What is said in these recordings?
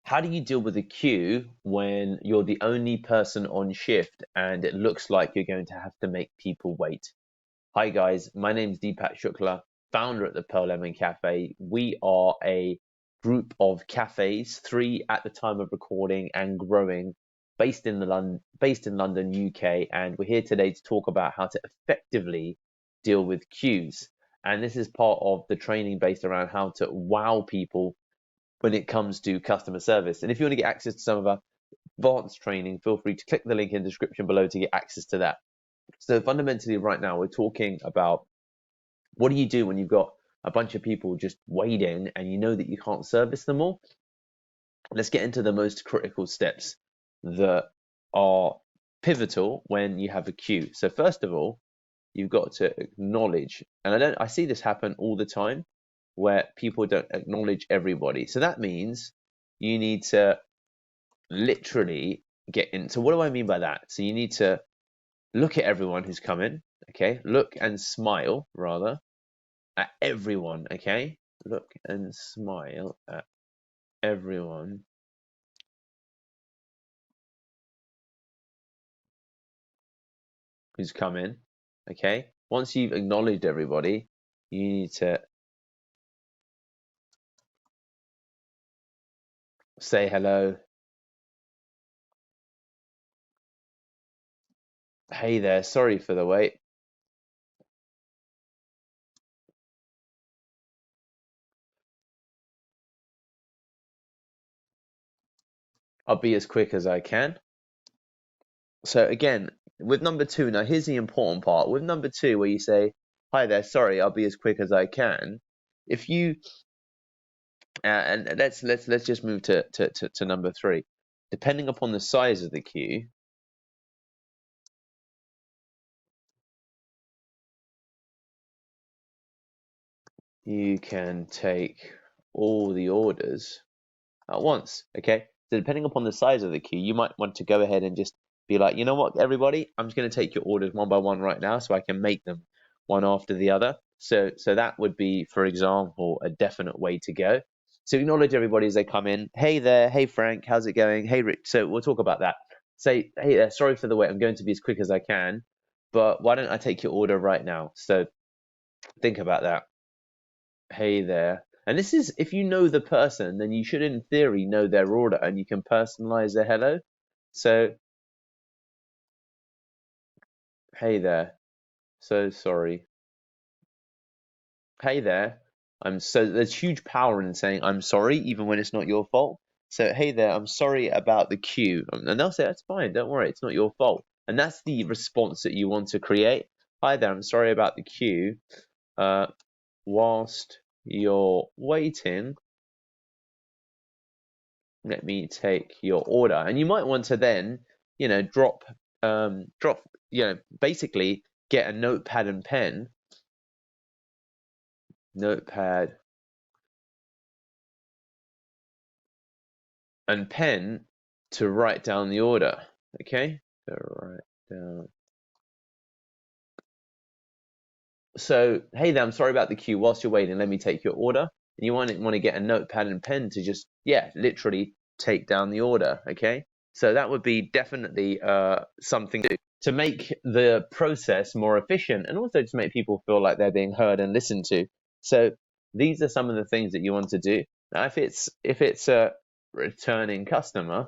How do you deal with a queue when you're the only person on shift and it looks like you're going to have to make people wait? Hi guys, my name's Deepak Shukla, founder at the Pearl Lemon Cafe. We are a group of cafes, 3 at the time of recording and growing, based in London, UK, and we're here today to talk about how to effectively deal with queues. And this is part of the training based around how to wow people when it comes to customer service. And if you want to get access to some of our advanced training, feel free to click the link in the description below to get access to that. So fundamentally right now, we're talking about what do you do when you've got a bunch of people just waiting and you know that you can't service them all? Let's get into the most critical steps that are pivotal when you have a queue. So first of all, you've got to acknowledge, and I see this happen all the time, where people don't acknowledge everybody. So that means you need to literally get in. So what do I mean by that? So you need to look at everyone who's come in, okay? Look and smile, rather, at everyone, okay? Look and smile at everyone who's come in, okay? Once you've acknowledged everybody, you need to say hello. Hey there, sorry for the wait. I'll be as quick as I can. So again, with number 2, now here's the important part. With number 2, where you say, "Hi there, sorry, I'll be as quick as I can." If you and let's just move to number 3. Depending upon the size of the queue, you can take all the orders at once. Okay, so depending upon the size of the queue, you might want to go ahead and just be like, you know what, everybody, I'm just going to take your orders one by one right now, so I can make them one after the other. So that would be, for example, a definite way to go. So acknowledge everybody as they come in. Hey there, hey Frank, how's it going? Hey Rich. So we'll talk about that. Say, hey there, sorry for the wait. I'm going to be as quick as I can, but why don't I take your order right now? So think about that. Hey there. And this is, if you know the person, then you should, in theory, know their order and you can personalize their hello. So, hey there. So sorry. Hey there. There's huge power in saying I'm sorry, even when it's not your fault. So, hey there, I'm sorry about the queue. And they'll say, that's fine, don't worry, it's not your fault. And that's the response that you want to create. Hi there, I'm sorry about the queue. Whilst you're waiting, let me take your order. And you might want to then, drop, basically get a notepad and pen, to write down the order. Okay, so write down. So, hey there, I'm sorry about the queue. Whilst you're waiting, let me take your order. And you want to get a notepad and pen to just, literally take down the order. Okay, so that would be definitely something to make the process more efficient and also to make people feel like they're being heard and listened to. So these are some of the things that you want to do. Now, if it's a returning customer,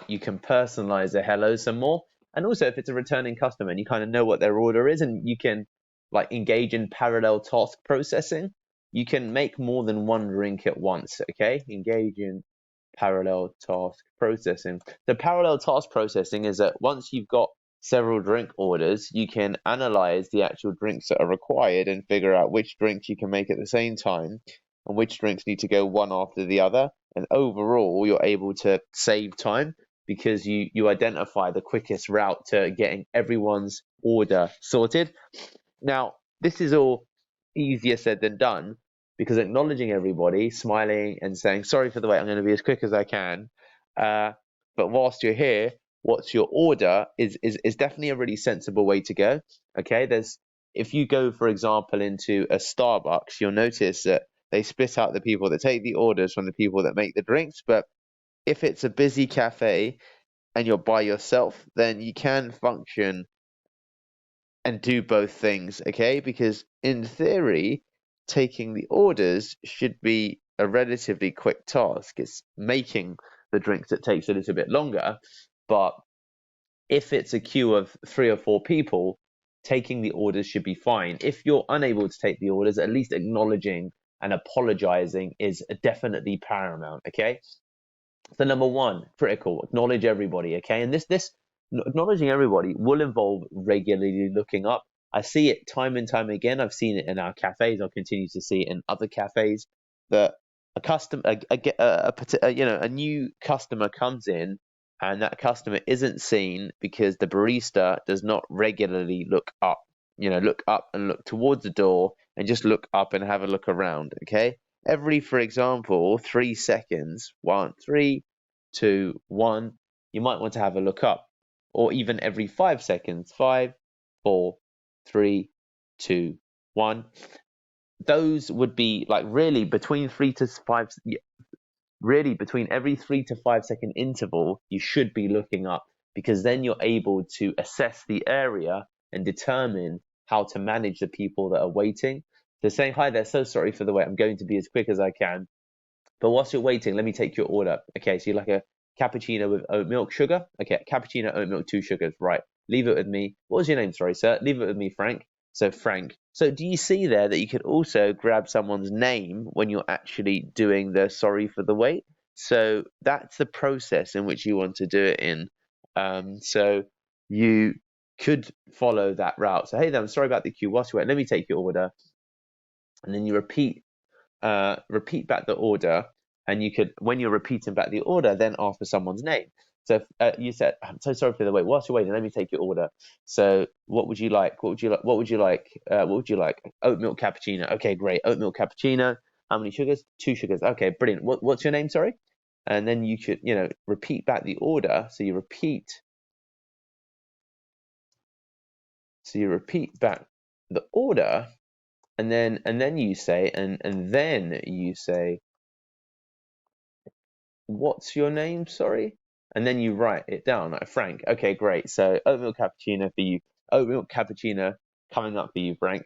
you can personalize their hello some more. And also, if it's a returning customer and you kind of know what their order is and you can like engage in parallel task processing, you can make more than one drink at once. Okay, engage in parallel task processing. The parallel task processing is that once you've got several drink orders, you can analyze the actual drinks that are required and figure out which drinks you can make at the same time and which drinks need to go one after the other. And overall, you're able to save time because you identify the quickest route to getting everyone's order sorted. Now, this is all easier said than done because acknowledging everybody, smiling and saying, sorry for the wait, I'm going to be as quick as I can. But whilst you're here, what's your order is definitely a really sensible way to go. Okay, if you go, for example, into a Starbucks, you'll notice that they split out the people that take the orders from the people that make the drinks. But if it's a busy cafe and you're by yourself, then you can function and do both things, okay? Because in theory, taking the orders should be a relatively quick task. It's making the drinks that takes a little bit longer. But if it's a queue of 3 or 4 people, taking the orders should be fine. If you're unable to take the orders, at least acknowledging and apologizing is definitely paramount, okay? So number one, critical, acknowledge everybody, okay? And this acknowledging everybody will involve regularly looking up. I see it time and time again. I've seen it in our cafes. I'll continue to see it in other cafes that a new customer comes in, and that customer isn't seen because the barista does not regularly look up. Look up and look towards the door and just look up and have a look around, okay? Every, for example, 3 seconds, 3, 2, 1, you might want to have a look up. Or even every 5 seconds, 5, 4, 3, 2, 1. Those would be like really between every 3 to 5 second interval, you should be looking up, because then you're able to assess the area and determine how to manage the people that are waiting. They're saying, hi there, so sorry for the wait. I'm going to be as quick as I can. But whilst you're waiting, let me take your order. Okay, so you like a cappuccino with oat milk, sugar? Okay, cappuccino, oat milk, 2 sugars. Right, leave it with me. What was your name? Sorry, sir. Leave it with me, Frank. So Frank. So do you see there that you could also grab someone's name when you're actually doing the sorry for the wait? So that's the process in which you want to do it in. So you could follow that route. So hey there, I'm sorry about the queue. Whilst you wait, let me take your order. And then you repeat back the order, and you could, when you're repeating back the order, then ask for someone's name. So you said, I'm so sorry for the wait. Whilst you're waiting, let me take your order. So what would you like? What would you like? What would you like? What would you like? Oat milk cappuccino. Okay, great. Oat milk cappuccino. How many sugars? 2 sugars. Okay, brilliant. What's your name? Sorry. And then you should, repeat back the order. So you repeat back the order, and then you say, and then you say, what's your name? Sorry. And then you write it down, like Frank. Okay, great. So oat milk cappuccino for you. Oat milk cappuccino coming up for you, Frank.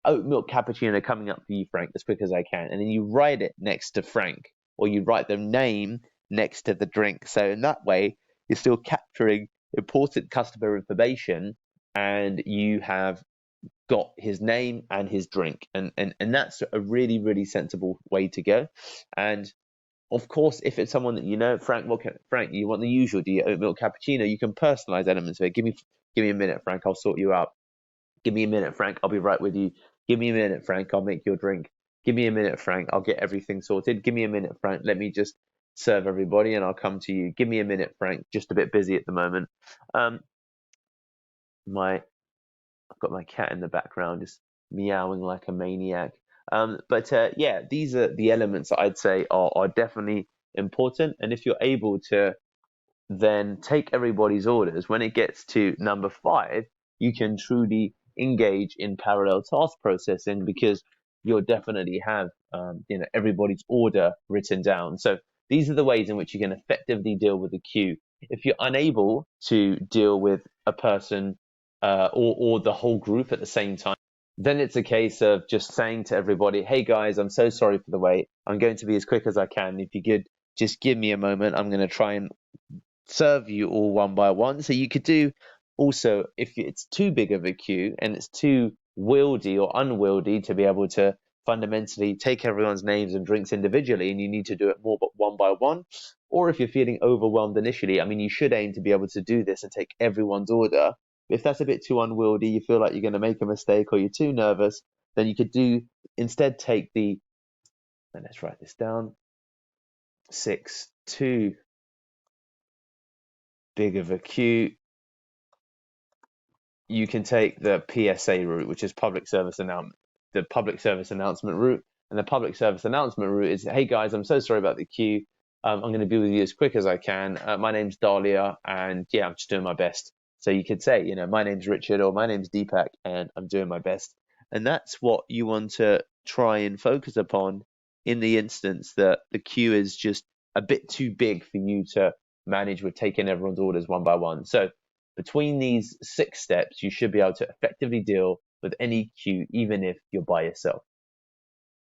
Oat milk cappuccino coming up for you, Frank, as quick as I can. And then you write it next to Frank, or you write the name next to the drink. So in that way, you're still capturing important customer information, and you have got his name and his drink. And that's a really, really sensible way to go. And of course, if it's someone that you know, Frank, Frank, you want the usual, do you oat milk cappuccino? You can personalize elements of it. Give me a minute, Frank. I'll sort you out. Give me a minute, Frank. I'll be right with you. Give me a minute, Frank. I'll make your drink. Give me a minute, Frank. I'll get everything sorted. Give me a minute, Frank. Let me just serve everybody, and I'll come to you. Give me a minute, Frank. Just a bit busy at the moment. Um, I've got my cat in the background just meowing like a maniac. Yeah, these are the elements that I'd say are definitely important. And if you're able to then take everybody's orders, when it gets to number 5, you can truly engage in parallel task processing, because you'll definitely have everybody's order written down. So these are the ways in which you can effectively deal with the queue. If you're unable to deal with a person or the whole group at the same time, then it's a case of just saying to everybody, hey guys, I'm so sorry for the wait. I'm going to be as quick as I can. If you could just give me a moment, I'm going to try and serve you all one by one. So you could do also, if it's too big of a queue and it's too wieldy or unwieldy to be able to fundamentally take everyone's names and drinks individually, and you need to do it more but one by one, or if you're feeling overwhelmed initially, I mean, you should aim to be able to do this and take everyone's order. If that's a bit too unwieldy, you feel like you're going to make a mistake, or you're too nervous, then you could instead take and let's write this down, 6, 2 big of a queue. You can take the PSA route, which is the public service announcement route. And the public service announcement route is, hey guys, I'm so sorry about the queue. I'm going to be with you as quick as I can. My name's Dahlia, and yeah, I'm just doing my best. So you could say, my name's Richard or my name's Deepak, and I'm doing my best. And that's what you want to try and focus upon in the instance that the queue is just a bit too big for you to manage with taking everyone's orders one by one. So between these 6 steps, you should be able to effectively deal with any queue, even if you're by yourself.